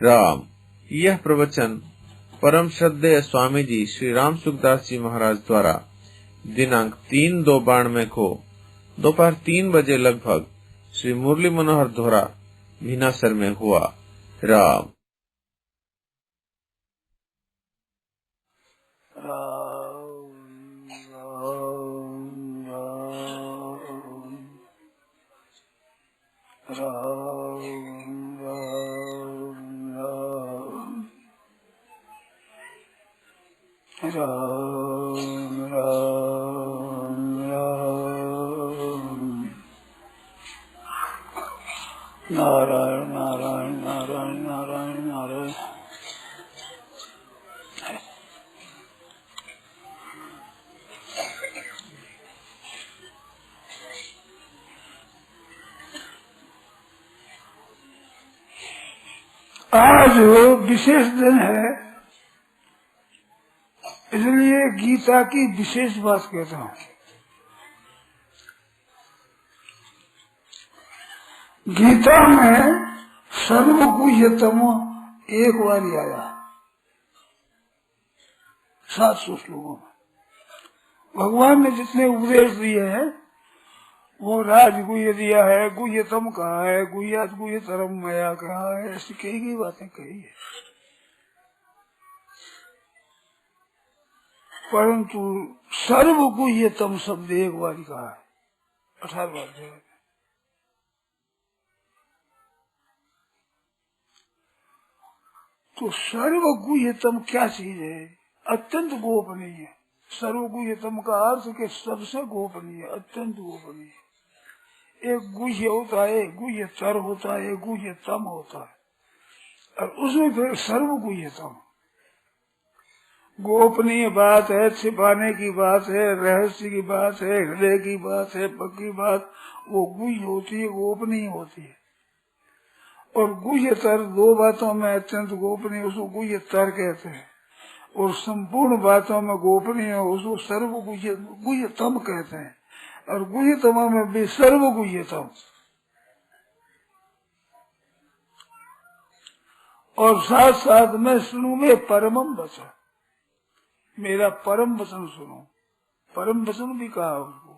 राम। यह प्रवचन परम श्रद्धेय स्वामी जी श्री राम सुखदास जी महाराज द्वारा दिनांक 3/2/92 को दोपहर 3 बजे लगभग श्री मुरली मनोहर धोरा मीनासर में हुआ। राम। नारायण नारायण नारायण नारायण नारायण। आज विशेष दिन है, इसलिए गीता की विशेष बात कहता हूँ। गीता में सर्वगुह्यतम एक बार आया 700 श्लोकों में। भगवान ने जितने उपदेश दिए हैं वो राजगुह्य दिया है, गुह्यतम कहा है, गुह्यात गुह्यतरम मया कहा है, ऐसी कई बातें कही है। परंतु सर्वगुह्यतम शब्द एक बार कहा है 18 बार। तो सर्वगुह्यतम क्या चीज है? अत्यंत गोपनीय। सर्वगुह्यतम का अर्थ के सबसे गोपनीय, अत्यंत गोपनीय। एक गुह्य होता है, गुह्यतर होता है, गुह्यतम होता है, और उसमें फिर सर्वगुह्यतम। गोपनीय बात है, छिपाने की बात है, रहस्य की बात है, हृदय की बात है, पक्की बात, वो गुह्य होती है, गोपनीय होती है। और गुह्यतर दो बातों में अत्यंत गोपनीय, उसको गुह्यतर कहते हैं। और संपूर्ण बातों में गोपनीय उसको सर्वगुह्यतम कहते हैं। और गुह्यतम में भी सर्वगुह्यतम। और साथ साथ में सुनो में परमम वचन, मेरा परम वचन सुनो। परम वचन भी कहा उसको।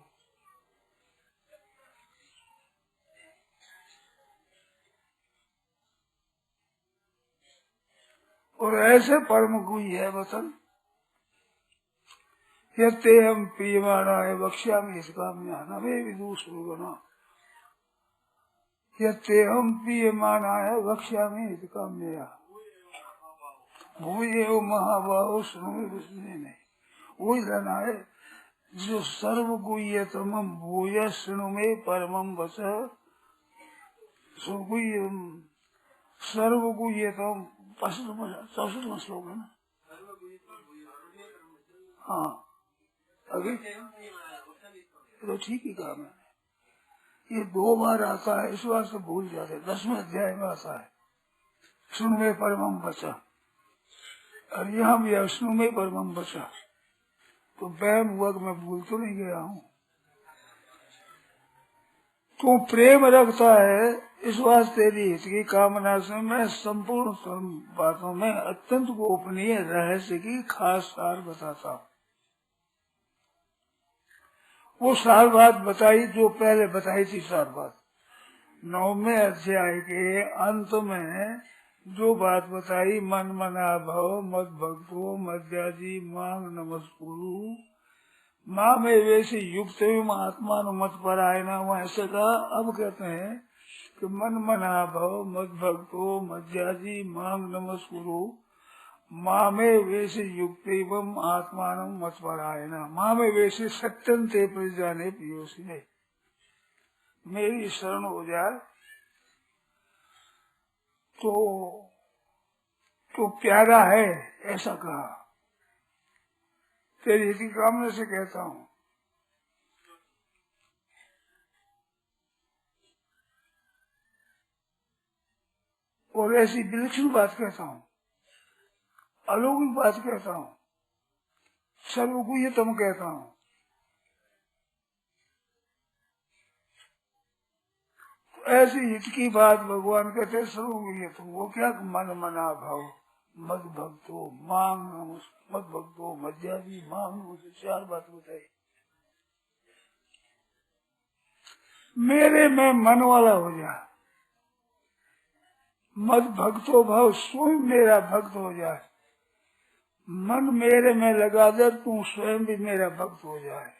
और ऐसे परम गुह्य है वचन, यते हम प्रियमाणाय वक्ष्यामि काम्यान वे विदुषुर्गणा। यते हम प्रियमाणाय वक्ष्यामि काम्या भूयो महाबाहो सुनो नहीं। वही लेना है जो सर्वगुह्यतम भूय सुनो में परमम वच सर्वगुह्यतम 64वां श्लोक है ना। हाँ, अभी तो ठीक ही कहा मैंने। ये 2 बार आता है, इस बार से भूल जाते। 10वें अध्याय में आता है सुन में परमम वचा, और यहाँ भी सुन में परमम वचा। तो वहम हुआ कि मैं भूल तो नहीं गया हूँ। तो प्रेम रखता है, इस वास्ते तेरी हित की कामना से मैं संपूर्ण बातों में अत्यंत गोपनीय रहस्य की खास सार बताता हूँ। वो सार बात बताई जो पहले बताई थी। सार बात 9वें अध्याय के अंत में जो बात बताई, मन मना भव मद भक्तो मध्याजी मांग नमस्कुरु माँ में वैसे युक्त आत्मा मत पर आए ना, वो ऐसे कहा। अब कहते हैं कि मन मना भव मद भक्तो मध्याजी मांग नमस्कुरु माँ में वैसे युक्त आत्मान मत पर आए ना। माँ में वैसे सत्यम ते जाने पियोसी ने, मेरी शरण हो जाए तो प्यारा है, ऐसा कहा। तेरी हित की कामना से कहता हूँ। और ऐसी विलक्षण बात कहता हूँ, अलौकिक बात कहता हूँ, सर्वगुह्यतम कहता हूँ। ऐसी हित की बात भगवान कहते सुनोगे तो वो क्या मन मना भाव मद भक्तो मांग मद भक्तो मध्यादि मांग मुझे 4 बात बताई। मेरे में मन वाला हो जा, मद भक्तो भाव स्वयं मेरा भक्त हो जाए, मन मेरे में लगा दे तू स्वयं भी मेरा भक्त हो जाए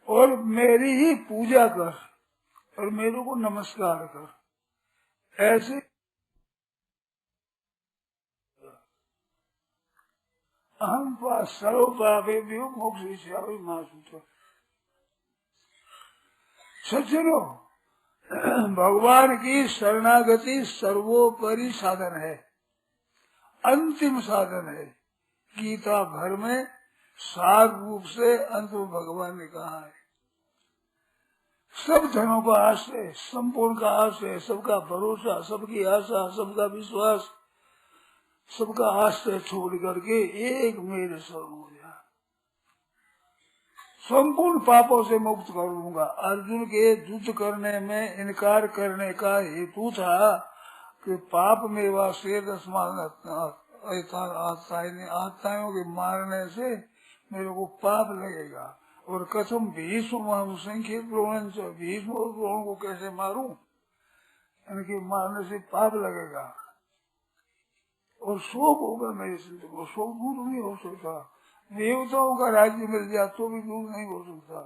और मेरी ही पूजा कर और मेरे को नमस्कार कर। ऐसे अहम सर्व पापे मोक्ष मासूत्र। सज्जनों, भगवान की शरणागति सर्वोपरि साधन है, अंतिम साधन है। गीता भर में सार रूप से अंत में भगवान ने कहा है सब धनों का आश्रय, संपूर्ण का आश्रय, सबका भरोसा, सबकी आशा, सबका विश्वास, सबका आश्रय छोड़ करके एक मेरे शरण हो जा, संपूर्ण पापों से मुक्त कर लूंगा। अर्जुन के युद्ध करने में इनकार करने का हेतु था कि पाप में वासे आत्माओं के मारने से मेरे को पाप लगेगा और कथम भीष्म संख्यित भीष्म और द्रोण को कैसे मारूं, इनके मारने से पाप लगेगा और शोक होगा मेरे चिंतन को, शोक दूर नहीं हो सकता। देवताओं का राज्य मिल जाए तो भी दूर नहीं हो सकता,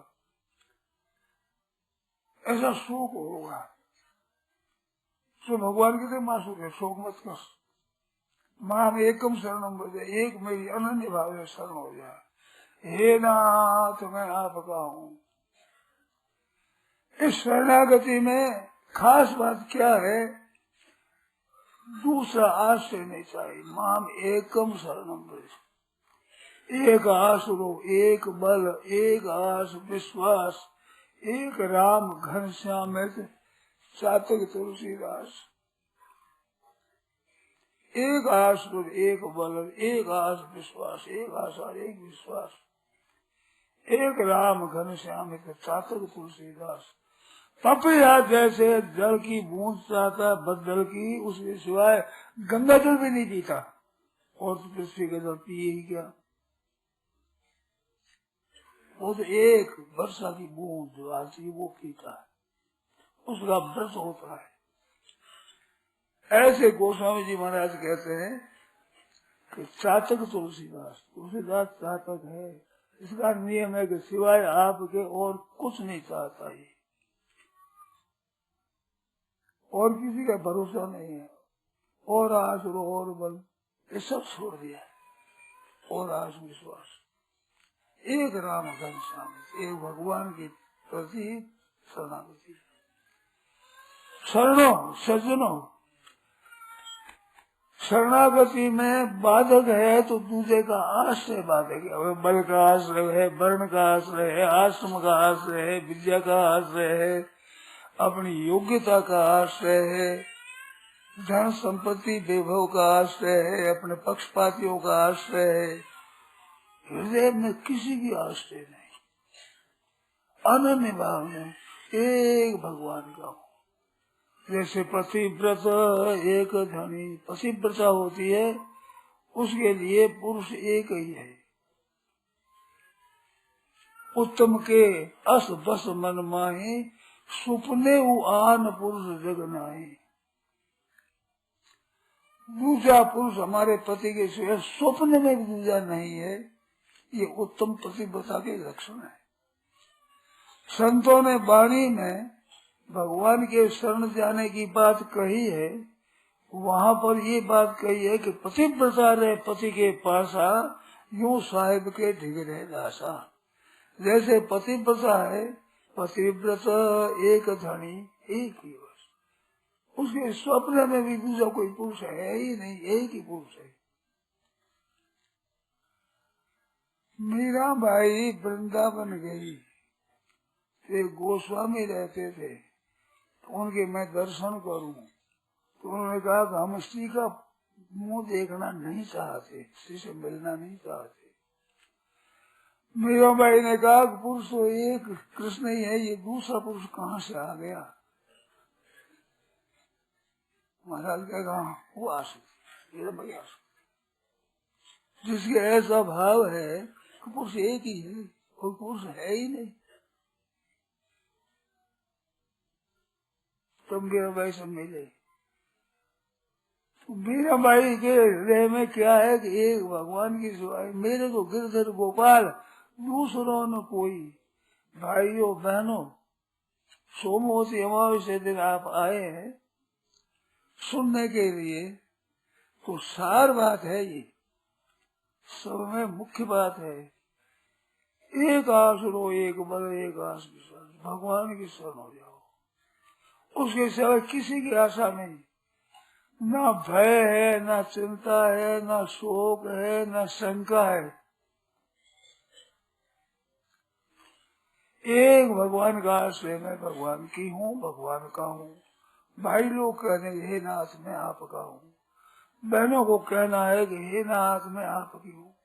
ऐसा शोक होगा। तो भगवान के मासू के शोक मत कर, मां में एकम शरणम बजे, एक मेरी अनन्य भाव में शरण हो जाए। हे नाथ मैं आपका हूँ। इस शरणागति में खास बात क्या है, दूसरा आश्रय नहीं चाहिए। माम एकम शरणम बजे, एक आसुरो, एक बल, एक आस विश्वास, एक राम घनश्याम चातक तुलसीदास। एक आसुर, एक बल, एक आस विश्वास, एक आशा, एक विश्वास, एक राम घनश्याम चातक तुलसीदास। पपिया जैसे जल की बूंद चाहता बदल की, उसके सिवाय गंगा जल भी नहीं पीता और तो पृथ्वी का जल पिए ही क्या। वो तो एक वर्षा की बूंद जो आती है वो पीता है, उसका व्रत होता है। ऐसे गोस्वामी जी महाराज कहते हैं कि चातक तुलसीदास, तुलसीदास चातक है। इसका नियम है कि सिवाय आपके और कुछ नहीं चाहता ही, और किसी का भरोसा नहीं है, और आस और बल ये सब छोड़ दिया, और आस विश्वास, एक राम घनश्याम, एक भगवान के प्रति शरणागति। शरणों सज्जनों, शरणागति में बाधक है तो दूसरे का आश्रय बाधक है। बल का आश्रय है, वर्ण का आश्रय है, आश्रम का आश्रय है, विद्या का आश्रय है, अपनी योग्यता का आश्रय है, धन संपत्ति वैभव का आश्रय है, अपने पक्षपातियों का आश्रय है। हृदय में किसी की आश्रय नहीं, अनन्य भाव में एक भगवान का हो। जैसे पतिव्रत एक धनी, पतिव्रता होती है उसके लिए पुरुष एक ही है। उत्तम के अस बस मन माही, सुपने आन पुरुष जग नाही। दूसरा पुरुष हमारे पति के सिवा स्वप्न में भी दूसरा नहीं है, ये उत्तम पतिव्रता के लक्षण है। संतों ने वाणी में भगवान के शरण जाने की बात कही है, वहाँ पर ये बात कही है कि पतिव्रता रहे पति के पासा, यूं साहिब के ढिग रहे दासा। जैसे पतिव्रता है, पतिव्रत एक धनी एक ही बस, उसके स्वप्न में भी दूसरा कोई पुरुष है ही नहीं, एक ही पुरुष है। मीरा बाई वृंदावन गई, एक गोस्वामी रहते थे, तो उनके मैं दर्शन करूं, तो उन्होंने कहा कि हम स्त्री का मुंह देखना नहीं चाहते, स्त्री से मिलना नहीं चाहते। मीरा बाई ने कहा पुरुष तो एक कृष्ण ही है, ये दूसरा पुरुष कहाँ से आ गया, महाराज कहेगा वो आसक्त, ये भाई आसक्त। जिसके ऐसा भाव है कि पुरुष एक ही है, कोई पुरुष है ही नहीं। तुम मेरा भाई सब मिले। तो मेरा भाई के हृदय में क्या है कि एक भगवान की सिवाय मेरे तो गिरधर गोपाल, दूसरों न कोई। भाइयों बहनों, सोमवती अमावस्या दिन आप आए हैं सुनने के लिए, तो सार बात है ये, सब में मुख्य बात है। एक आस रो एक बल एक आस विश्वास, भगवान की शरण हो जाओ, उसके सिवाय किसी की आशा नहीं। ना भय है, ना चिंता है, ना शोक है, ना शंका है। एक भगवान का आश्रय, मैं भगवान की हूँ, भगवान का हूँ। भाई लोग कहने हे नाथ मैं आपका हूँ, बहनों को कहना है कि हे नाथ मैं आपकी हूँ।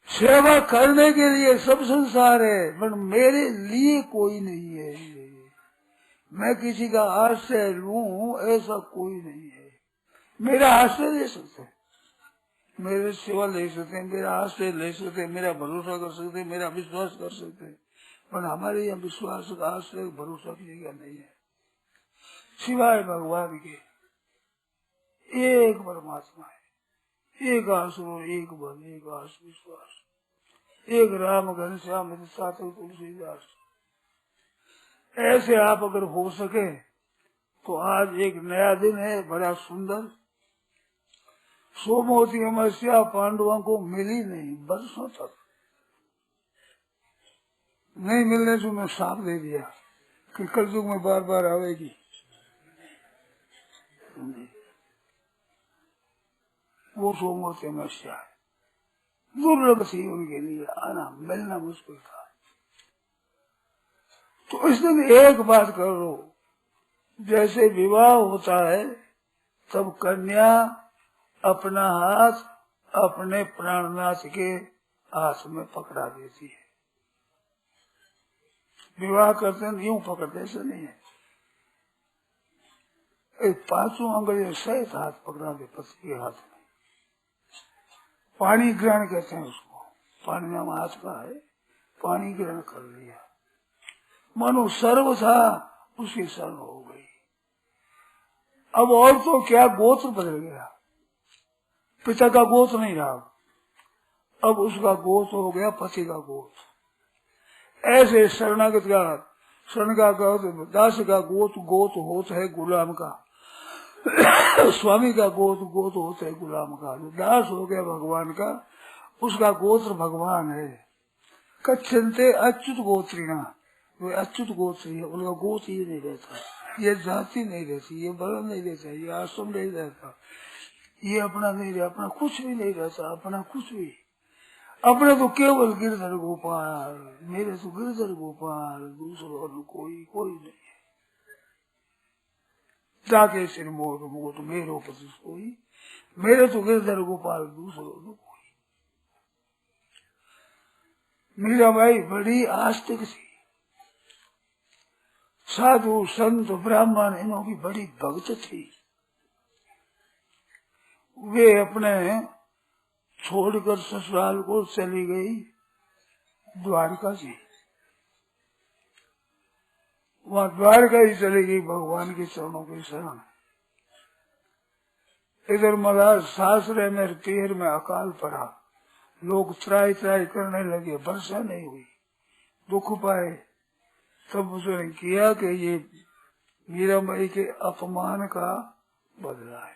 सेवा करने के लिए सब संसार है, पर मेरे लिए कोई नहीं है। मैं किसी का आश्रय लूं ऐसा कोई नहीं है। मेरा आश्रय ले सकते, मेरे सेवा ले सकते, मेरा आश्रय ले सकते, मेरा भरोसा कर सकते, मेरा विश्वास कर सकते, पर हमारे यहाँ विश्वास का आश्रय भरोसा की जगह नहीं है सिवाय भगवान के। एक परमात्मा है, एक आश्रय, एक बल, एक आस विश्वास, एक राम घनश्याम साथ तुलसीदास। ऐसे आप अगर हो सके तो आज एक नया दिन है, बड़ा सुंदर। सोमवती अमावस्या पांडवों को मिली नहीं, बरसों तक नहीं मिलने से उन्होंने साफ दे दिया कि कलयुग में बार बार आवेगी। वो सोमवती अमावस्या है, दुर्लभ थी उनके लिए, आना मिलना मुश्किल था। तो इस दिन एक बात करो, जैसे विवाह होता है तब कन्या अपना हाथ अपने प्राणनाथ के हाथ में पकड़ा देती है। विवाह करते हैं यूं पकड़ते, ऐसा नहीं है। एक पांचों अंगुली सहित हाथ पकड़ा दे पति के हाथ में। पानी ग्रहण कहते हैं उसको, पानी नाम हाथ का है, पानी ग्रहण कर लिया। मनु सर्व था, उसकी शरण हो गई। अब और तो क्या, गोत्र बदल गया, पिता का गोत्र नहीं रहा, अब उसका गोत्र हो गया पति का गोत्र। ऐसे शरणागत का, शरण का गोत्र, दास का गोत्र होता है गुलाम का, स्वामी का गोत्र होता है गुलाम का। जो दास हो गया भगवान का, उसका गोत्र भगवान है। कच्छन्ते अच्युत गोत्रिणा, वो अच्युत गोत्री है, उनका गोत्र ही नहीं रहता, ये जाति नहीं रहती, ये वर्ण नहीं रहता, ये आश्रम नहीं रहता, ये अपना नहीं रहता, अपना कुछ भी नहीं रहता, अपना कुछ भी। अपने तो केवल गिरधर गोपाल, मेरे तो गिरधर गोपाल, दूसरों कोई नहीं है। जाके सिर मोर मोट मेरो पति कोई, मेरे तो गिरधर गोपाल, दूसरों कोई। मीराबाई बड़ी आस्तिक थी, साधु संत ब्राह्मण इन्हों की बड़ी भक्त थी। वे अपने छोड़कर ससुराल को चली गई द्वारका जी। वहां द्वारका ही चली गई भगवान के चरणों की शरण। इधर महाराज सासरे में पीर में अकाल पड़ा, लोग त्राई करने लगे, वर्षा नहीं हुई, दुख पाए। तब उसने किया कि ये मीराबाई के अपमान का बदला है,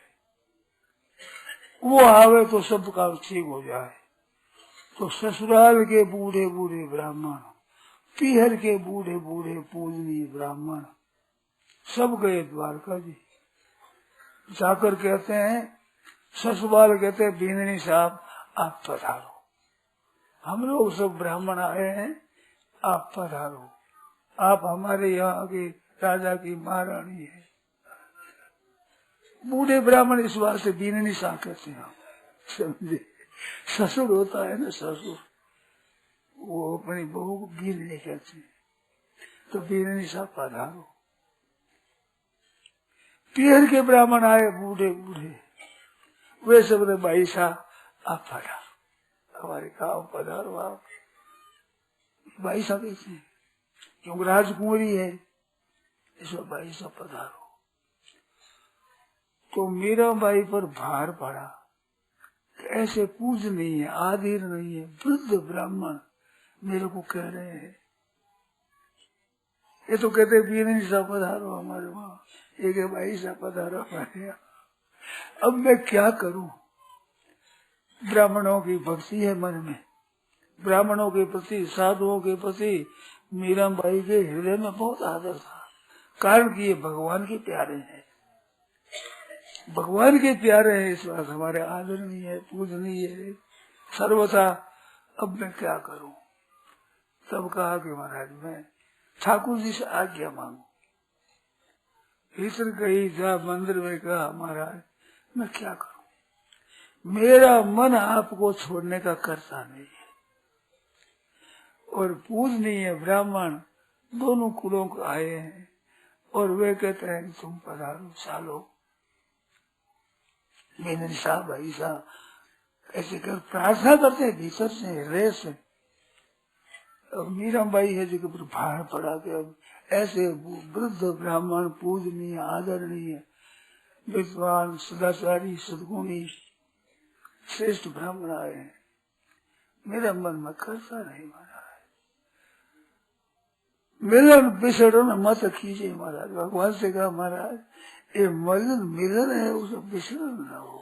वो आवे तो सब का ठीक हो जाए। तो ससुराल के बूढ़े बूढ़े ब्राह्मण, पीहर के बूढ़े बूढ़े पूजनीय ब्राह्मण सब गए द्वारका जी। जाकर कहते हैं, ससुराल कहते हैं बीननी साहब आप पधारो, हम लोग सब ब्राह्मण आए हैं, आप पधारो, आप हमारे यहाँ के राजा की महारानी है। बूढ़े ब्राह्मण इस बात से बीननी साहब कहते हैं, समझे, ससुर होता है ना ससुर, वो अपनी बहू को बीननी कहते हैं। तो बीननी साहब पधारो। पीहर के ब्राह्मण आए, बूढ़े बूढ़े, वे सब ने भाई साहब आप पधारो, हमारे गाँव पधारो आप। भाई साहब कैसे, क्योंकि राजकुमारी है, इसमें भाई साहब पधारो। तो मीरा बाई पर भार पड़ा, ऐसे पूज नहीं है, आदर नहीं है, वृद्ध ब्राह्मण मेरे को कह रहे हैं। ये तो कहते बीरन साहब पधारो हमारे वहाँ, एक भाई साहब पधारो हमारे यहाँ। अब मैं क्या करूं? ब्राह्मणों की भक्ति है मन में, ब्राह्मणों के प्रति, साधुओं के प्रति मीरा बाई के हृदय में बहुत आदर था। कारण कि ये भगवान के प्यारे हैं, भगवान के प्यारे हैं, इस बात हमारे आदरणीय है, पूजनीय है सर्वथा। अब मैं क्या करूं? तब कहा कि महाराज मैं ठाकुर जी से आज्ञा मांगू। भीतर गई, जा मंदिर में कहा महाराज मैं क्या करूं, मेरा मन आपको छोड़ने का करता नहीं है। और पूजनीय ब्राह्मण दोनों कुलों को आए हैं और वे कहते हैं कि तुम पधारो सालो। मैंने साहब भाई साहब ऐसे कर प्रार्थना करते हैं भीतर से, हृदय से। अब मीरा बाई है जो पर भार पड़ा के अब ऐसे वृद्ध ब्राह्मण पूजनीय आदरणीय विद्वान सदाचारी सदगुणी श्रेष्ठ ब्राह्मण आए हैं, मेरा मन में करता नहीं महाराज। मिलन बिछड़न मत कीजिए महाराज, भगवान से कहा महाराज ये मिलन है, उसे बिछड़न न हो,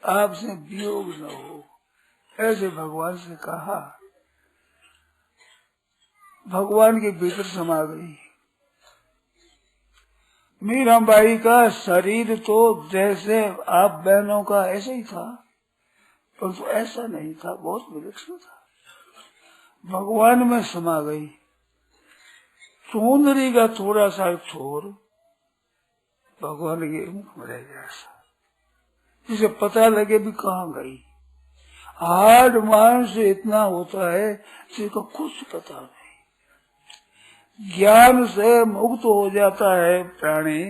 आपसे वियोग न हो, ऐसे भगवान से कहा। भगवान के भीतर समा गई। मीराबाई का शरीर तो जैसे आप बहनों का ऐसे ही था, परंतु ऐसा नहीं था, बहुत विलक्षण था। भगवान में समा गई। सुंदरी का थोड़ा सा छोर भगवान के मुख में रह गया, जिसे पता लगे भी कहाँ गई। हाड मांस से इतना होता है जिसको कुछ पता नहीं। ज्ञान से मुक्त हो जाता है प्राणी,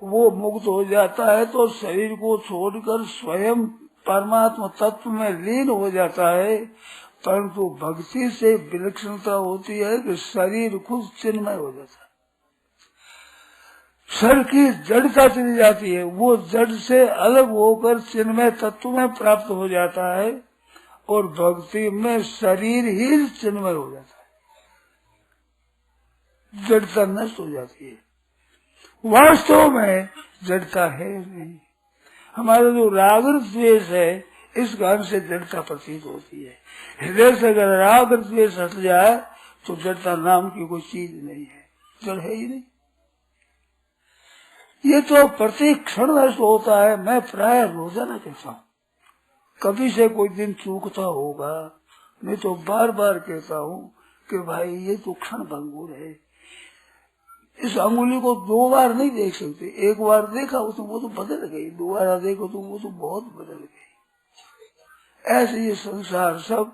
वो मुक्त हो जाता है तो शरीर को छोड़कर स्वयं परमात्मा तत्व में लीन हो जाता है। परंतु भक्ति से विलक्षणता होती है कि शरीर खुद चिन्मय हो जाता है, शरीर की जड़ता चली जाती है, वो जड़ से अलग होकर चिन्मय तत्व में प्राप्त हो जाता है और भक्ति में शरीर ही चिन्मय हो जाता है, जड़ता नष्ट हो जाती है। वास्तव में जड़ता है नहीं। हमारा जो राग द्वेष है इस कारण से जड़ता प्रतीत होती है। हृदय से अगर राग द्वेष हट जाए तो जड़ता नाम की कोई चीज नहीं है, जड़ है ही नहीं। ये तो प्रत्येक क्षण नष्ट होता है। मैं प्राय रोजाना कहता हूँ, कभी से कोई दिन चूकता होगा, मैं तो बार बार कहता हूँ कि भाई ये तो क्षण भंगुर है। इस अंगुली को दो बार नहीं देख सकते, एक बार देखा तो वो तो बदल गई, दोबारा देखो तो वो तो बहुत बदल गई। ऐसे ये संसार सब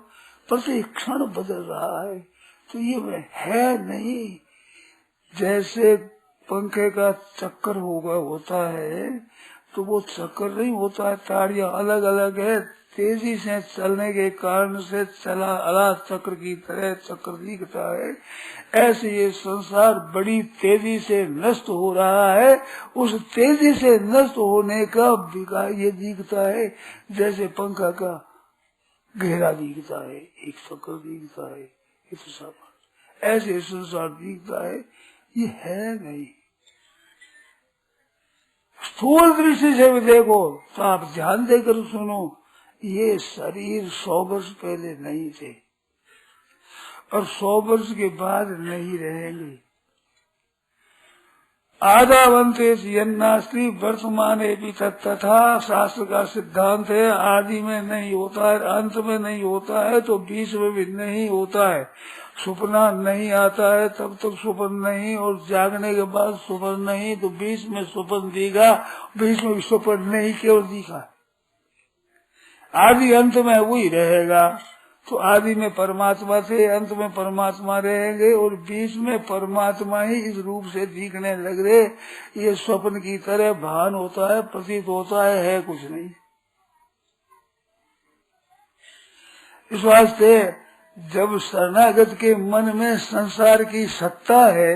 प्रत्येक क्षण बदल रहा है, तो ये है नहीं। जैसे पंखे का चक्कर होता है तो वो चक्कर नहीं होता है, ताड़ियां अलग अलग है, तेजी से चलने के कारण से चला अला चक्र की तरह चक्र दिखता है। ऐसे ये संसार बड़ी तेजी से नष्ट हो रहा है। उस तेजी से नष्ट होने का विकार ये दिखता है जैसे पंखा का घेरा दिखता है, एक चक्र दिखता है, ये तो सब ऐसे संसार दिखता है, ये है नहीं। स्थूल दृष्टि से भी देखो तो आप ध्यान देकर सुनो, ये शरीर 100 वर्ष पहले नहीं थे और 100 वर्ष के बाद नहीं रहेंगे। आदावंते यन्नास्ति वर्तमाने भी तथा शास्त्र का सिद्धांत है। आदि में नहीं होता है, अंत में नहीं होता है तो बीच में भी नहीं होता है। सुपना नहीं आता है तब तक सुपन नहीं, और जागने के बाद सुपन नहीं, तो बीच में सुपन दिखा, बीच में सुपन नहीं केवल दिखा। आदि अंत में वही रहेगा। तो आदि में परमात्मा थे, अंत में परमात्मा रहेंगे और बीच में परमात्मा ही इस रूप से दिखने लग रहे। ये स्वप्न की तरह भान होता है, प्रतीत होता है कुछ नहीं। इस वास्ते जब शरणागत के मन में संसार की सत्ता है,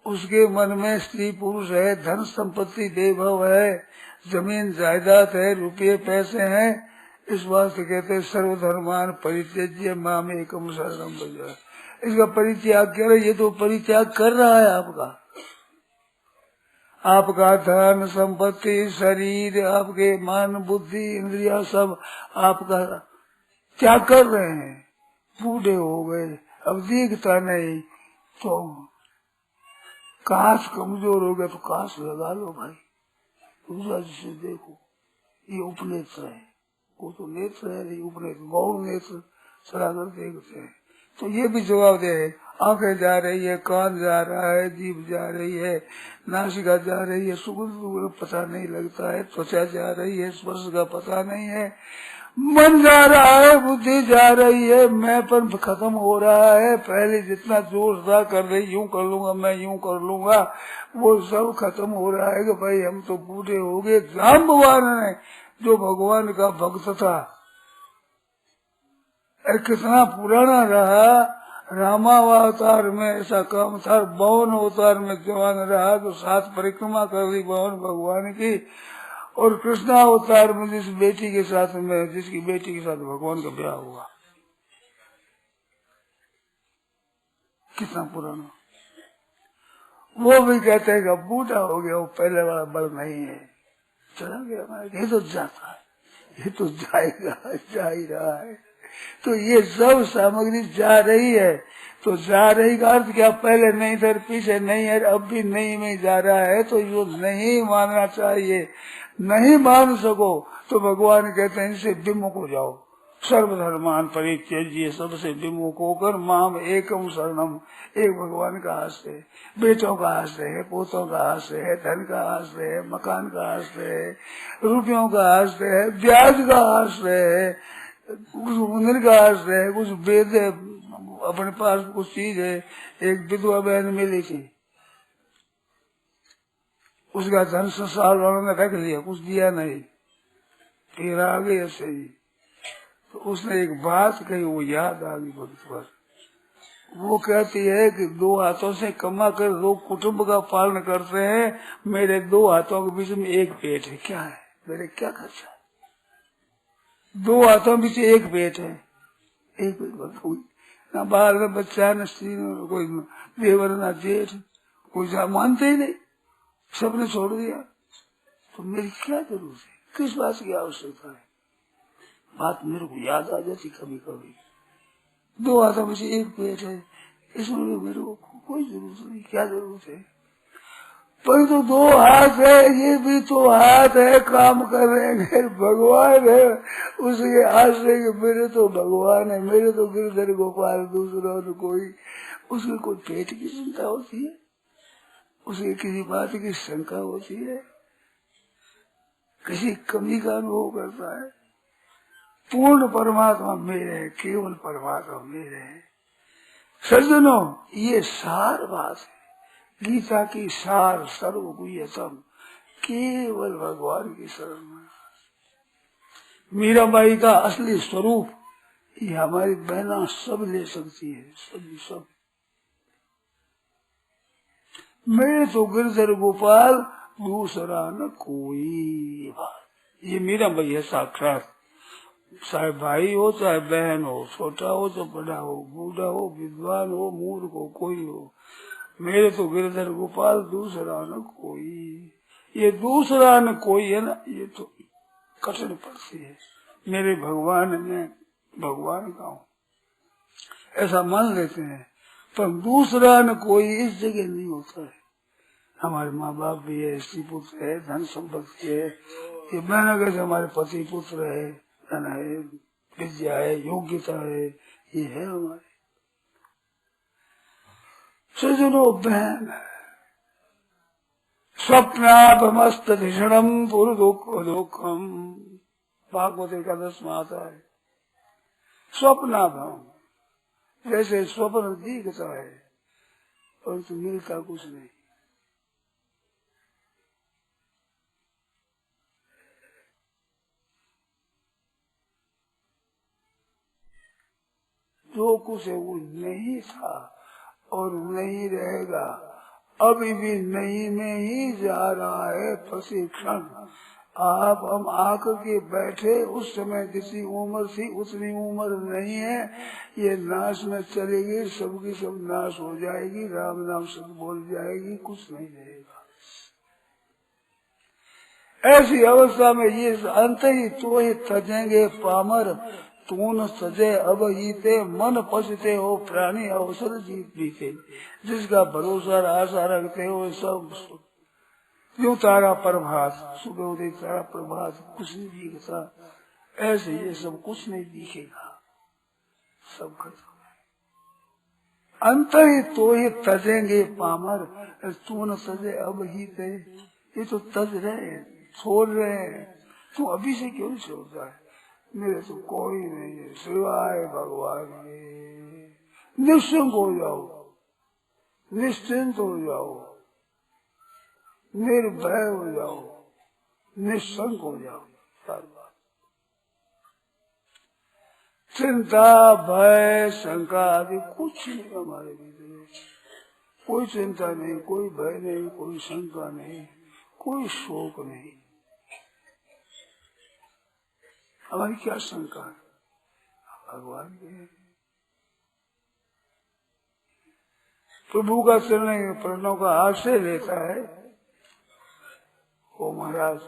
उसके मन में स्त्री पुरुष है, धन संपत्ति वैभव है, जमीन जायदाद है, रुपये पैसे हैं, इस वास्ते कहते हैं सर्वधर्मान परित्यज्य माम एकम शरणम व्रज। इसका परित्याग कर, ये तो परित्याग कर रहा है आपका धन संपत्ति शरीर, आपके मन बुद्धि इंद्रिया सब आपका त्याग कर रहे हैं। बूढ़े हो गए, अब दिखता नहीं, तो काश कमजोर हो गया तो काश लगा लो भाई, दूसरा जिसे देखो। ये उपनेत्र है, वो तो नेत्र है नहीं, उपनेत्र गौण नेत्र सराकर देखते हैं। तो ये भी जवाब दे, आंखें जा रही है, कान जा रहा है, जीभ जा रही है, नासिका जा रही है, सुगंध पता नहीं लगता है, त्वचा जा रही है, स्पर्श का पता नहीं है, मन जा रहा है, बुद्धि जा रही है, मैंपन खत्म हो रहा है। पहले जितना जोर था कर रही, यूं कर लूंगा मैं, यूं कर लूंगा, वो सब खत्म हो रहा है कि भाई हम तो बूढ़े हो गए। जाम्बवान ने जो भगवान का भक्त था, कितना पुराना रहा, रामावतार में ऐसा काम था, 52 अवतार में जवान रहा, तो 7 परिक्रमा कर दी भगवान भगवान की, और कृष्णा अवतार में जिस बेटी के साथ में, जिसकी बेटी के साथ भगवान का ब्याह हुआ, कितना पुराना। वो भी कहते हैं कि अब बूढ़ा हो गया, वो पहले वाला बल नहीं है, चला गया। ये तो जाता है, ये तो जाएगा, जा ही रहा है। तो ये सब सामग्री जा रही है, तो जा रही का अर्थ क्या, पहले नहीं था, पीछे नहीं है, अब भी नहीं में जा रहा है। तो यो नहीं मानना चाहिए। नहीं मान सको तो भगवान कहते हैं इनसे विमुख हो जाओ, सर्वधर्मान परित्यज्य, सबसे विमुख होकर माम एकम शरणम, एक भगवान का आश्रय, बेटों का आश्रय है, पोतों का आश्रय है, धन का आश्रय है, मकान का आश्रय है, रुपयों का आश्रय है, ब्याज का आश्रय है, कुछ मंदिर का आश्रय है, कुछ वेद है, अपने पास कुछ चीज है। एक विधवा बहन मिली थी, उसका धन संसार वालों ने रख लिया, कुछ दिया नहीं, फिर आ गई ऐसे ही। तो उसने एक बात कही, वो याद आ गई बहुत बार। वो कहती है कि 2 हाथों से कमा कर लोग कुटुंब का पालन करते हैं, मेरे 2 हाथों के बीच में एक पेट है, क्या है, मेरे क्या खर्चा है? 2 हाथों बीच एक पेट है, एक पेट हुई ना, बाहर में बच्चा न स्त्री, कोई देवर ना जेठ, कोई मानते ही नहीं, सबने छोड़ दिया। तो मेरी क्या जरूरत है, किस बात की आवश्यकता है? बात मेरे को याद आ जाती कभी कभी। 2 हाथों में से एक पेट है, इसमें मेरे को कोई जरूरत नहीं, क्या जरूरत है? पर तो 2 हाथ है, ये भी तो हाथ है, काम कर रहे हैं, भगवान है, उसके आश्रय के, मेरे तो भगवान है, मेरे तो गिरधर गोपाल, दूसरा तो कोई। उसके कोई पेट की चिंता होती है, उसे किसी बात की शंका होती है, किसी कमी का अनुभव करता है? पूर्ण परमात्मा मेरे है, केवल परमात्मा मेरे है। सज्जनों, ये सार बात है, गीता की सार सर्वगुह्यतम, केवल भगवान की शरण में। मीराबाई का असली स्वरूप ये हमारी बहना सब ले सकती है, सभी सब। मैं तो गिरधर गोपाल, दूसरा न कोई बात। ये मीराबाई है साक्षात। चाहे भाई हो, चाहे बहन हो, छोटा हो तो बड़ा हो, बूढ़ा हो, विद्वान हो, मूर्ख हो, कोई हो, मेरे तो गिरधर गोपाल, दूसरा न कोई। ये दूसरा न कोई है ना, ये तो कठिन पड़ती है। मेरे भगवान में भगवान का हूँ ऐसा मान लेते हैं, पर दूसरा न कोई इस जगह नहीं होता है। हमारे माँ बाप भी है, स्त्री पुत्र है, धन संपत्ति है, ये बहना कैसे हमारे पति पुत्र है, धन है, विद्या है, योग्यता है, ये है हमारे। सजनो बहन, स्वप्नाभमस्त धिषणम पुर दुखम, भागवत का 10वां आता है। स्वप्नाभाव, जैसे स्वप्न दिखता है और तो मिलता कुछ नहीं। जो कुछ है वो नहीं था और नहीं रहेगा, अभी भी नहीं में ही जा रहा है प्रशिक्षण। आप हम आकर के बैठे, उस समय जितनी उम्र थी उतनी उम्र नहीं है, ये नाश में चलेगी, सबकी सब नाश हो जाएगी, राम नाम सब बोल जाएगी, कुछ नहीं रहेगा। ऐसी अवस्था में ये अंत ही तो ही तजेंगे पामर, तू न सजे अब जीते, मन पसते हो प्राणी अवसर जीत बीते। जिसका भरोसा आशा रखते हो सब यूं तारा प्रभात, सुबह उदय तारा प्रभात, कुछ नहीं दिखता, ऐसे ये सब कुछ नहीं दिखेगा, सब खत्म। अंत ही तो ही तजेंगे पामर, तू न सजे अब जीते। ये तो तज रहे, छोड़ रहे, तू अभी से क्यों नहीं छोड़ता है? मेरे तो कोई नहीं है सिवाय भगवान के। निश्चिंत हो जाओ, निश्चिंत हो जाओ, निर्भय हो जाओ, निशंक हो जाओ। चिंता भय शंका आदि कुछ नहीं हमारे भीतर, कोई चिंता नहीं, कोई भय नहीं, कोई शंका नहीं, कोई शोक नहीं। हमारी क्या शंका है? भगवान के प्रभु का चरण प्रणव का हाथ से लेता है वो महाराज,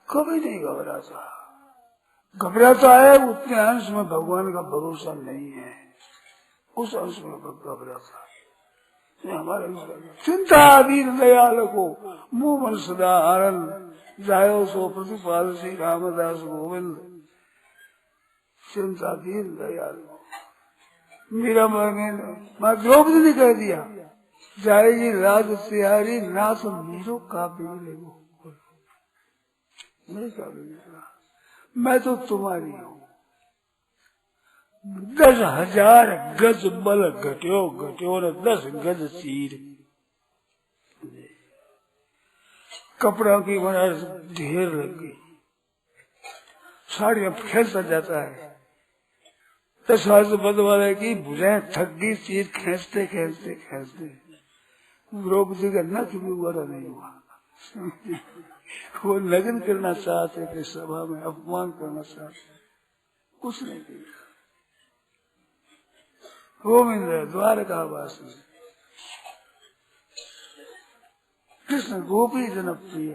कभी नहीं घबराता। घबराता है उतने अंश में भगवान का भरोसा नहीं है, उस अंश में घबराता है। हमारे चिंता दीन दयाल को मुंह मन सदा आनंद, जायो सो प्रतिपाल श्री रामदास गोविंद। चिंता दीन दयाल मेरा मैं द्रौपदी ने कह दिया, जाएगी राज तिहारी नाथ मेरो काबिल मेरे काबिल, मैं तो तुम्हारी हूँ। 10,000 गज बल घट्यो घट्यो न 10 गज चीर। कपड़ा की बना ढेर लग गई, साड़ियां खेलता जाता है। 10,000 बद वाले की भुजाएं थक गई, चीर खींचते खींचते खींचते। द्रौपदी का नख भी बड़ा नहीं हुआ। वो लगन करना चाहते थे, सभा में अपमान करना चाहते, कुछ नहीं किया। गोविंद द्वारका वासी कृष्ण गोपी जनप्रिय,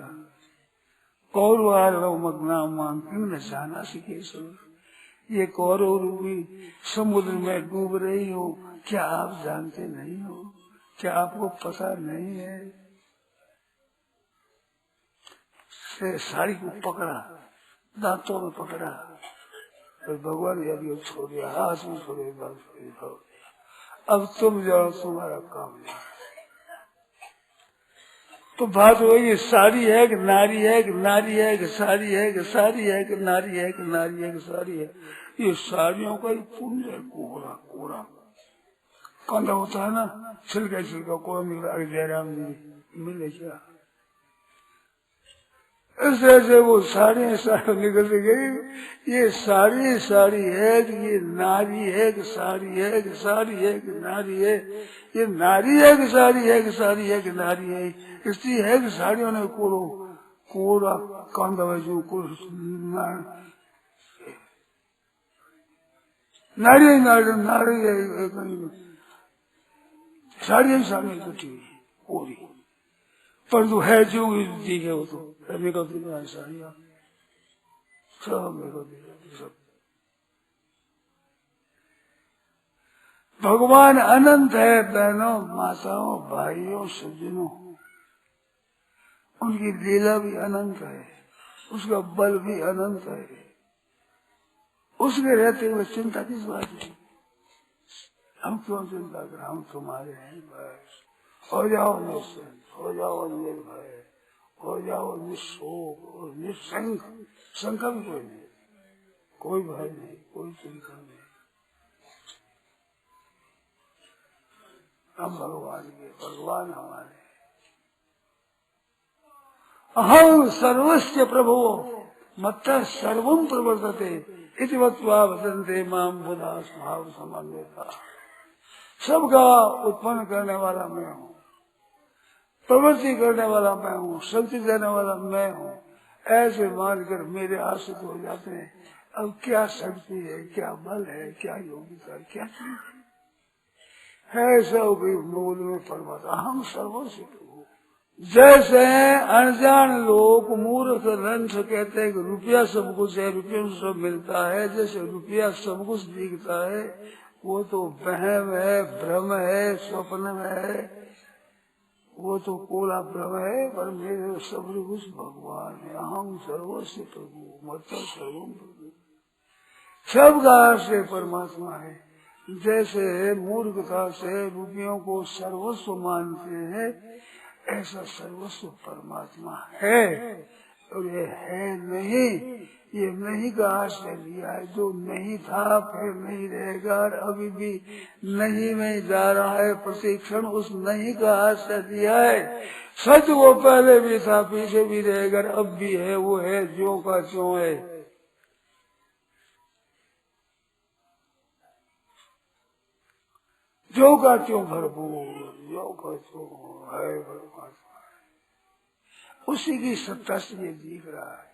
कौरव मग्ना मांग न जाना सीखे। ये कौरव रूपी समुद्र में डूब रही हो, क्या आप जानते नहीं हो? क्या आपको पता नहीं है? साड़ी को पकड़ा, दांतों में पकड़ा, फिर भगवान यदि छोड़ दिया, हाथ में छोड़ दिया, अब तुम जाओ, तुम्हारा काम नहीं। तो बात वही, साड़ी है कि नारी है कि नारी है कि साड़ी है कि साड़ी है कि नारी है कि नारी है कि साड़ी है। ये साड़ियों का ही पुण्य है, कोरा कोरा कंधा होता है ना, छिलका छिलका कोरा मिल रहा है, जयराम जी मिले क्या? ऐसे वो साड़ी साड़ी निकल गई। ये साड़ी साड़ी है कि ये नारी है कि साड़ी है कि साड़ी है कि नारी है, ये नारी है कि साड़ी है कि साड़ी है कि नारी है, इसलिए है कि साड़ियों ने कोरो कोरा कांधा जो नारी नारी नारी है, साड़ी साड़ी इकट्ठी हुई कोरी, परंतु है जो ठीक है, वो तो मेरे को साड़ियाँ सब मेरे को सब। भगवान अनंत है बहनों, माताओं, भाइयों, सज्जनों, उनकी लीला भी अनंत है, उसका बल भी अनंत है। उसके रहते हुए चिंता किस बात की? हम क्यों चिंता करें? हम तुम्हारे हैं, बस हो जाओ निश्चिंत, हो जाओ निर्भय, हो जाओ निशोक और निशंक। शंका भी कोई नहीं, कोई भय नहीं, कोई चिंता नहीं। हम भगवान के, भगवान हमारे। अहं सर्वस्य प्रभो मत्तः सर्वं प्रवर्तते इति मत्वा वदन्ते मां बुधा स्वभाव समन्विता। सबका उत्पन्न करने वाला मैं हूँ, प्रवृत्ति करने वाला मैं हूँ, शक्ति देने वाला मैं हूँ, ऐसे मानकर मेरे आश्रित हो जाते हैं। अब क्या शक्ति है, क्या बल है, क्या योग्यता, क्या है, सब मूल में परमात्मा। हम सर्वस्व प्रभु। जैसे अनजान लोग मूर्ख रंथ कहते हैं कि रुपया सब कुछ है, रुपये में सब मिलता है, जैसे रुपया सब कुछ दिखता है, वो तो वहम है, भ्रम है, स्वप्न में है, वो तो पूरा भ्रम है। पर मेरे सब कुछ भगवान है। अहम सर्वस्व प्रभु मतलब सर्वम प्रभु, सबका आश्रय परमात्मा है। जैसे मूर्खता से रुपयों को सर्वस्व मानते हैं, ऐसा सर्वस्व परमात्मा है। और ये है नहीं, ये नहीं का आश्रय लिया है। जो नहीं था फिर नहीं रहेगा, और अभी भी नहीं में जा रहा है, प्रशिक्षण उस नहीं का आश्रय दिया है। सच वो पहले भी था, पीछे भी रहेगा, अब भी है, वो है ज्यों का त्यों है। जो का त्यों भरपूर, जो का त्यों है परमात्मा, उसी की सत्ता से ये दिख रहा है।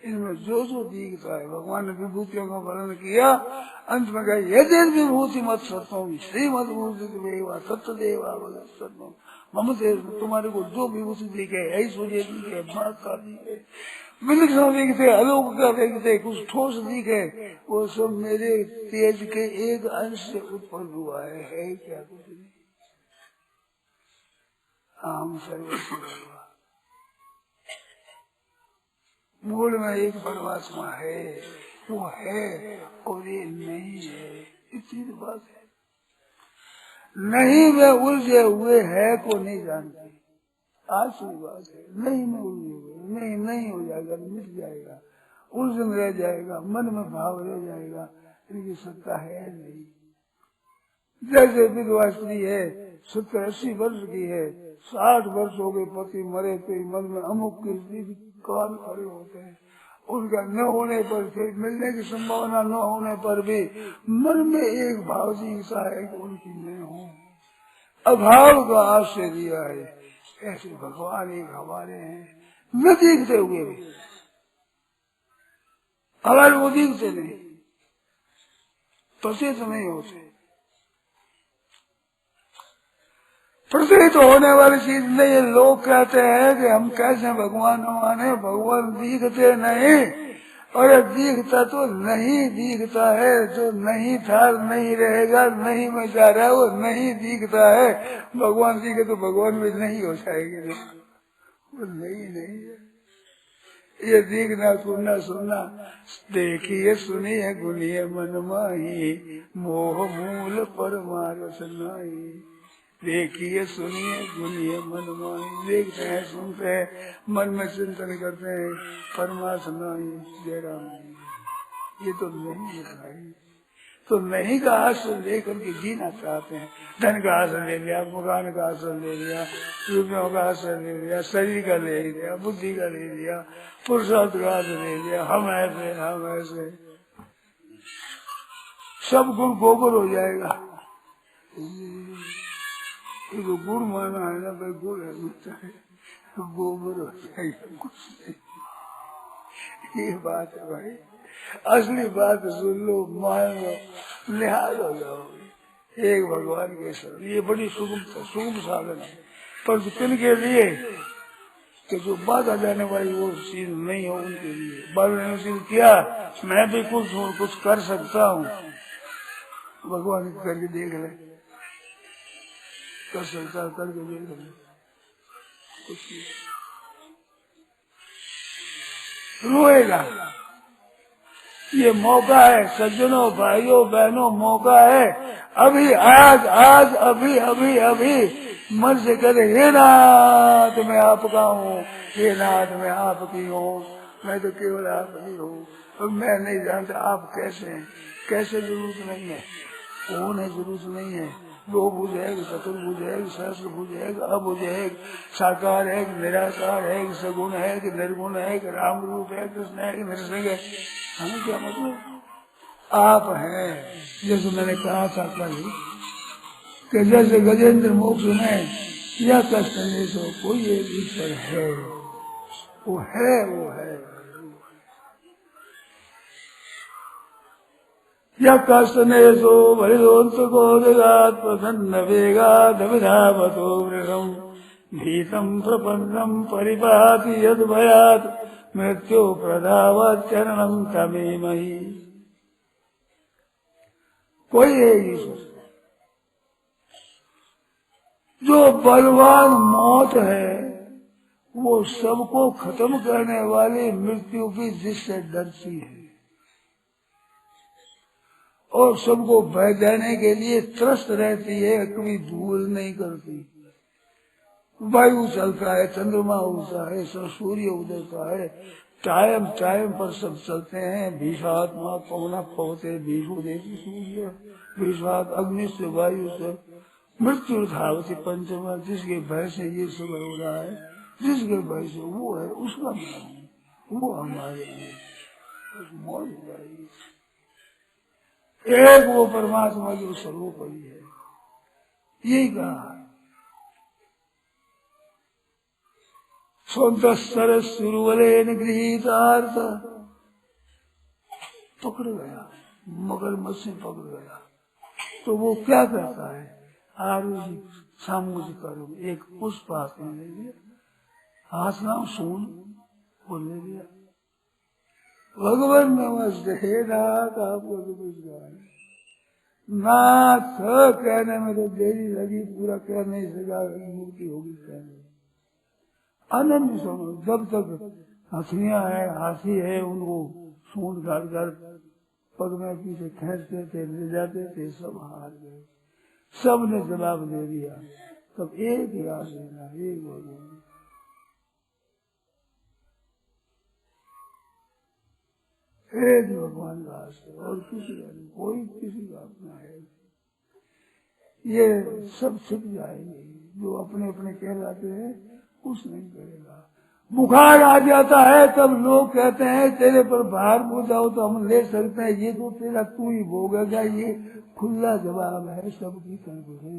इनमें जो जो दिखता है, भगवान ने विभूतियों का वर्णन किया, अंत में कहा यदि विभूति मत सत्वम श्रीमद विभूति तत्देवा सत्वम मम देश। तुम्हारे को जो विभूति दिखे, ऐश्वर्य दिखे, महत्ता दिखे, विलक्षण दिखते, अलौकिक दिखते, कुछ ठोस दिखे, वो सब मेरे तेज के एक अंश से उत्पन्न हुआ है क्या कुछ नहीं। हम सर्वस्व भगवान, मूल में एक परमात्मा है, वो है और ये नहीं है, इतनी बात है। नहीं में उलझे हुए है को नहीं जानते, आज की बात है। नहीं में उलझे हुए, नहीं नहीं हो जाएगा, मिट जाएगा, उलझन रह जाएगा, मन में भाव रह जाएगा, इनकी सत्ता है नहीं। जैसे विधवा स्त्री है, 70-80 वर्ष की है, 60 वर्ष हो गए, पति मरे, तो मन में अमुक की कान खड़े होते हैं। उनका न होने पर, फिर मिलने की संभावना न होने पर भी मन में एक भाव जीता है कि उनकी मैं हूँ। अभाव का आश्रय दिया है। ऐसे भगवान एक हमारे हैं, न दिखते हुए भी, हमारे वो दिखते नहीं, प्रतीत नहीं होते। प्रतीत होने वाली चीज नहीं। लोग कहते हैं कि हम कैसे भगवान माने, भगवान दिखते नहीं। और दिखता तो नहीं दिखता है, जो नहीं था नहीं रहेगा, नहीं में जा रहा है, वो नहीं दिखता है। भगवान दिखे तो भगवान में नहीं हो जाएगी, वो नहीं है। ये देखना सुनना देखिए सुनिए गुनिए मन माही, मोह मूल परमार्थ नहीं। देखिए सुनिए गुनिए मन माही, देखते हैं सुनते हैं, मन में चिंतन करते हैं, परमात्मा नहीं, जरा नहीं। ये तो नहीं है भाई। तो नहीं का आश्रय लेकर के जीना चाहते हैं। धन का आश्रय ले लिया, मकान का आश्रय ले लिया, रुपयों का आश्रय ले लिया, शरीर का ले लिया, बुद्धि का ले लिया, पुरुषार्थ का आश्रय ले लिया, हम ऐसे सब गुण गोबर हो जाएगा। तो गुड़ माना है ना भाई, गुड़ है मिलता है, गोबर हो जाएगा, कुछ नहीं। ये बात है भाई, असली बात सुन लो, मान लो, निहाल हो जाओगे। एक भगवान के शरण, ये बड़ी सुगम साधन है। पर किनके लिए कि जो बाधा जाने वाली वो चीज नहीं हो, उनके लिए। बाबा ने चीज किया, मैं भी कुछ हूँ, कुछ कर सकता हूँ, भगवान करके देख ले, कर सकता करके देख ले, कुछ रोएगा। ये मौका है सज्जनों, भाइयों बहनों, मौका है। अभी आज अभी मन से करे, हे नाथ मैं आपका हूँ, हे नाथ मैं आपकी हूँ, मैं तो केवल आप ही हूँ। अब मैं नहीं जानता आप कैसे हैं, कैसे जरूरत नहीं है, कौन है जरूरत नहीं है। दो भुज है, चतुर्भुज है, सहस्रभुज है, अभुज है, साकार है, निराकार है, सगुण है, निर्गुण है, राम रूप है, कृष्ण है, नरसिंह है। हमें क्या मतलब आप हैं। जैसे मैंने कहा था कल कि जैसे गजेंद्र मोक्ष में या कष्ट नहीं तो कोई एक ईश्वर है, वो है, वो है। या कष्ट नहीं तो भरिदोंत को देगात प्रसन्न वेगात विधावतो वृषम भीतम प्रपन्नम परिपाति यद भयात मृत्यु प्रधावत चरणम तमेमहि। कोई एक ईश्वर जो बलवान मौत है, वो सबको खत्म करने वाली मृत्यु की जिससे डरती है और सबको बह जाने के लिए त्रस्त रहती है, कभी भूल नहीं करती। वायु चलता है, चंद्रमा उड़ता है, सूर्य उदयता है, टाइम टाइम पर सब चलते हैं। भीषात्मा पवना पवते भीषु देवी सूर्य भीषात अग्नि से वायु से मृत्यु धावती पंचमा। जिसके भय से ये सब हो रहा है, जिसके भय से वो है, उसका नाम वो हमारे मौज हो जाएगी। एक वो परमात्मा जो सर्वोपरि है, यही कहा है। सोंतर सुरवलेन गृहीतार्थ, पकड़ गया, मगरमच्छ से पकड़ गया। तो वो क्या करता है, आरुषि सामुज करो, एक पुष्प हाथ में ले लिया, हाथ नाम सोन वो ले लिया। भगवान नमस्ते हे नाथ, आपको तो कुछ गाय नाथ कहने में तो देरी लगी, पूरा कह नहीं सका, मूर्ति होगी कहने। आनंद समझ, जब तक हथियां है, हाथी है, उनको सूंड घाट कर पग में पीछे खींचते थे, ले जाते थे, सब हार गए। सब ने जवाब दे दिया। तब एक याद देना, एक भगवान, एक भगवान का आश्रय, और किसी का नहीं, कोई किसी का अपना है। ये सब छिप जाएंगे, जो अपने अपने कहलाते हैं कुछ नहीं करेगा। बुखार आ जाता है तब लोग कहते हैं तेरे पर भार हो जाओ तो हम ले सकते हैं, ये तो तेरा तू ही भोगेगा। ये खुला जवाब है सबकी तरफ से।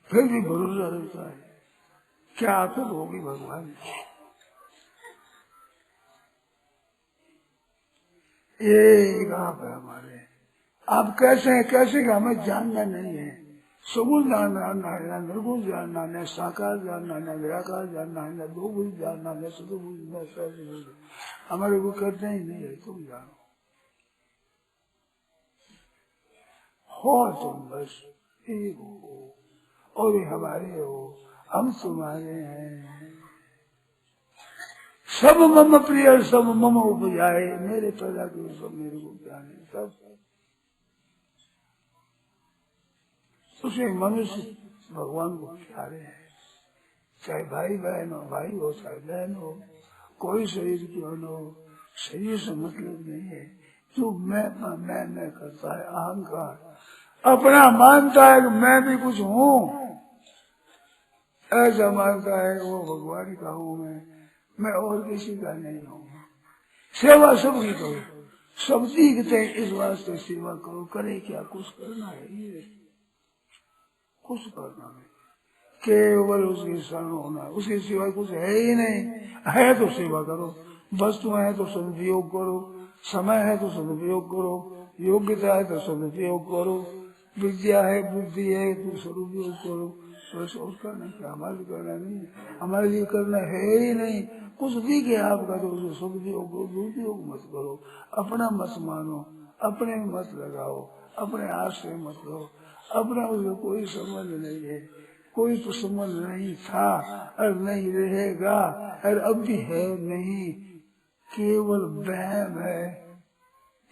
फिर भी भरोसा रहता है, क्या आखिर होगी भगवान। एक आप है हमारे, आप कैसे हैं, कैसे का हमें जानना नहीं है। सगुण जानना है, निर्गुण जानना है, साकार जानना है, निराकार जानना है, दो भुज जानना है, चतुर्भुज। हमारे को करते ही नहीं है, तुम जानो हो, तुम बस एक हो और ये हमारे हो, हम तुम्हारे हैं। सब मम प्रिय सब मम उपजाए, मेरे पैदा के सब मेरे को जाने। सब उसे मनुष्य भगवान को प्यारे हैं, चाहे भाई बहन हो, भाई हो चाहे बहन हो, कोई शरीर क्यों न हो, शरीर से मतलब नहीं है। जो मैं करता है, अहंकार अपना मानता है कि मैं भी कुछ हूँ, ऐसा मानता है वो भगवान का हूँ मैं और किसी का नहीं हूँ। सेवा सबकी करो, सब दिखते हैं, इस वास्ते सेवा करो। करे क्या, कुछ करना है, ये कुछ करना नहीं, केवल उसकी शरण होना, उसके सिवा कुछ है ही नहीं। है तो सेवा करो, वस्तुएं है तो सदुपयोग करो, समय है तो सदुपयोग करो, योग्यता है तो सदुपयोग करो, विद्या है बुद्धि है तो सदुपयोग करो। बस उसका नहीं, हमारे करना नहीं, हमारे लिए करना है ही नहीं। कुछ भी क्या आपका तो उसे सदुपयोग करो, दुरुपयोग मत करो। अपना मत मानो, अपने मत लगाओ, अपने आश्रय मत लो, अपना उसका कोई संबंध नहीं है, कोई तो संबंध नहीं था और नहीं रहेगा और अब भी है नहीं, केवल वहम है।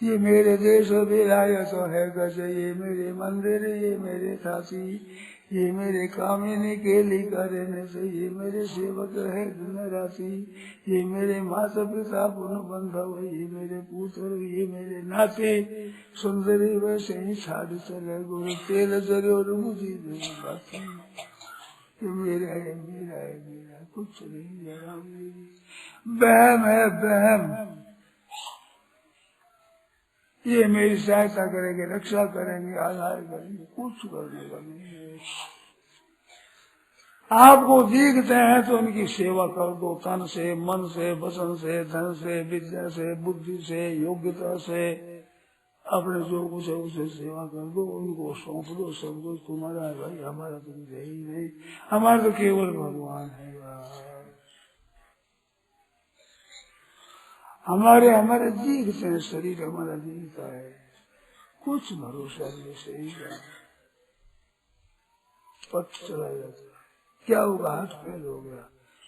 ये मेरे देश बेलाया तो है गज, ये मेरे मंदिर, ये मेरे साथी, ये मेरे कामिनी केली करने से, ये मेरे सेवक है दिन राशि, ये मेरे माता पिता पुण्य बंधव, ये मेरे पुत्र, ये मेरे नाते, सुंदरी वैसे ही छाड़ चले गुरु तेल जरूर मुझे बाकी, ये मेरा है मेरा है मेरा कुछ नहीं जरा मेरी बहम है बहम, ये मेरी सहायता करेंगे, रक्षा करेंगे, आधार करेंगे, कुछ करने का नहीं है। आपको दिखते हैं तो उनकी सेवा कर दो, तन से, मन से, वचन से, धन से, विद्या से, बुद्धि से, योग्यता से, अपने जो कुछ है उसे सेवा कर दो, उनको सौंप दो, सब कुछ तुम्हारा है भाई, हमारा तो कुछ है ही नहीं, हमारा तो केवल भगवान है। हमारे हमारे दिखते हैं, शरीर हमारा दिखता है, कुछ भरोसा नहीं, सही का पट चला जाता है, क्या होगा, हाथ फेल हो गया,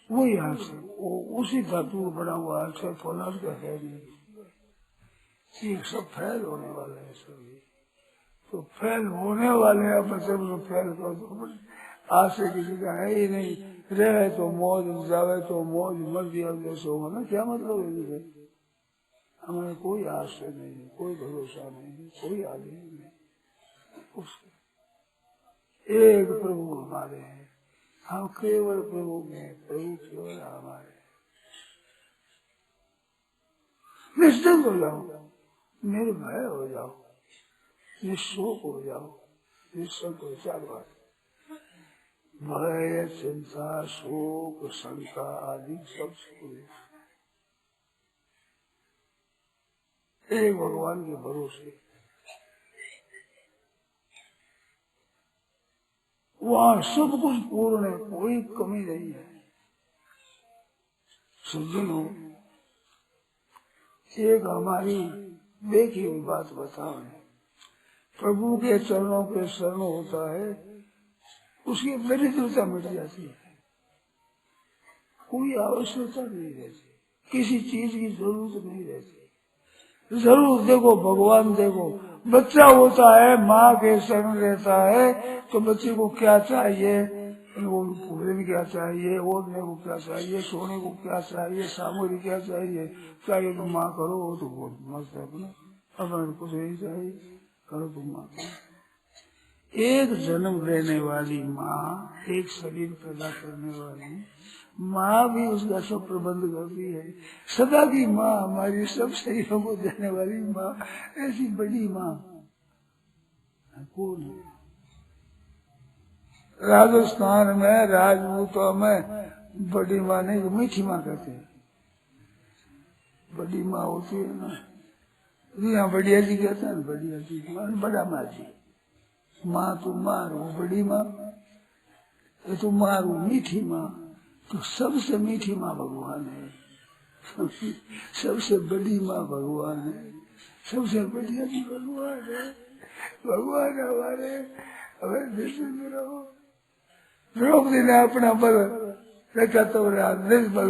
वो यहाँ से वो उसी धातु बना हुआ हाथ से फौलाद का है नहीं, ठीक सब फैल होने वाले हैं सभी, तो फैल होने वाले हैं, अपन सब फैल कर दो, आज से किसी का है ही नहीं, रहे तो मौज, जावे तो मौज, मर दिया जैसे होगा ना, क्या मतलब है, हमें कोई आश्रय नहीं है, कोई भरोसा नहीं है, कोई आगे नहीं, उसके एक प्रभु हमारे हैं, हम केवल प्रभु में, प्रभु केवल हमारे, निश्चिंत हो जाओ, निर्भय हो जाओ, निशोक हो जाओ, निशंक हो, चार बात, भय, चिंता, शोक, शंका आदि सब छोड़े, एक भगवान के भरोसे, वहाँ सब कुछ पूर्ण है, कोई कमी नहीं है। सज्जनों, एक हमारी देखी हुई बात बताओ, प्रभु के चरणों पे शरण होता है, उसकी दरिद्रता मिट जाती है, कोई आवश्यकता नहीं रहती, किसी चीज की जरूरत नहीं रहती, जरूर देखो भगवान देखो, बच्चा होता है, माँ के शरण रहता है, तो बच्चे को क्या चाहिए, वो भोजन क्या चाहिए, ओढ़ने को क्या चाहिए, सोने को क्या चाहिए, सामग्री क्या चाहिए, चाहिए तो माँ करो, वो तो बहुत मस्त है अपना, अपन कुछ नहीं चाहिए, करो तुम माँ करो। एक जन्म देने वाली माँ, एक शरीर पैदा करने वाली माँ भी उसका सब प्रबंध करती है, सदा की माँ, हमारी सब शरीरों को देने वाली माँ, ऐसी बड़ी माँ कौन है? राजस्थान में राजपूतों में बड़ी माँ नहीं, मीठी माँ कहते हैं, बड़ी माँ होती है ना, यहाँ बढ़िया जी कहते हैं, बढ़िया जी बड़ा माँ जी, माँ तो मारो बड़ी माँ, ये तो मारो मीठी माँ, तो सबसे मीठी माँ भगवान है, सबसे बड़ी माँ भगवान है, सबसे बढ़िया जी भगवान है, भगवान हमारे हमें निश्चिंत रहो। द्रौपदी ने अपना बल रखा तो निर्बल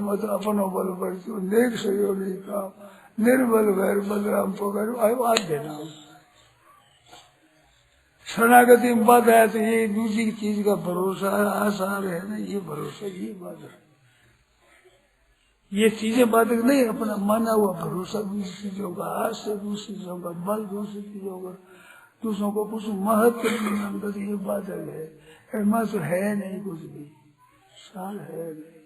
मत अपनो बल बढ़ नेक सहयोगी का निर्बल भैर बलराम पकड़ आवाज देना, शरणागति में बात है तो ये दूसरी चीज का भरोसा आसार है ना, ये भरोसा ये बात है, ये चीजें बात नहीं, अपना माना हुआ भरोसा दूसरी चीजों का, आज से दूसरी चीजों का बल, दूसरी चीजों का, दूसरों को कुछ महत्व नहीं, ये बात है, ऐसा तो है नहीं कुछ भी, साल है नहीं,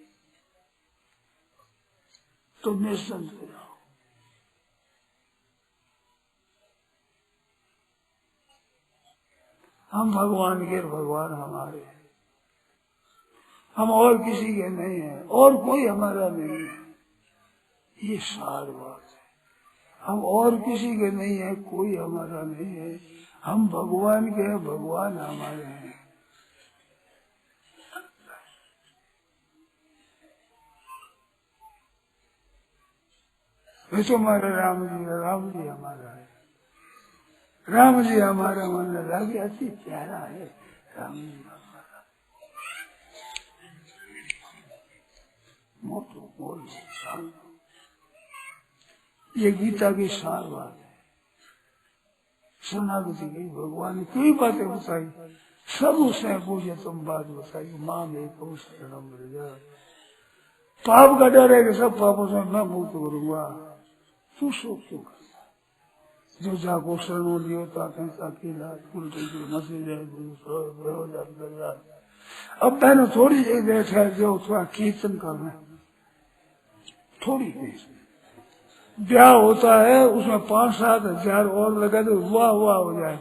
तो निश्चिंत हो जाओ। हम भगवान के, भगवान हमारे हैं, हम और किसी के नहीं है, और कोई हमारा नहीं है, ये सार बात है, हम और किसी के नहीं है, कोई हमारा नहीं है, हम भगवान के हैं, भगवान हमारे हैं। वैसे हमारा राम जी हमारा है, राम जी हमारा मन लगे, अति प्यारा है राम जी हमारा, मोटो बोलो ये गीता की सार बात है। शरणागति की भगवान ने कई बातें बताई, सब उसने पूछे तुम बात बताई। माँ में तुम शरणम रजा, पाप का डर है कि सब पापों से मैं मुक्त करूंगा, तू शोक क्यों करता? जो जाको शरणों लियो ताकि अकेला उल्टे की मसे जाए। अब मैंने थोड़ी देर बैठा जो थोड़ा कीर्तन करना, थोड़ी देर ब्याह होता है उसमें 5-7 हजार और लगा तो वाह वाह हो जाए।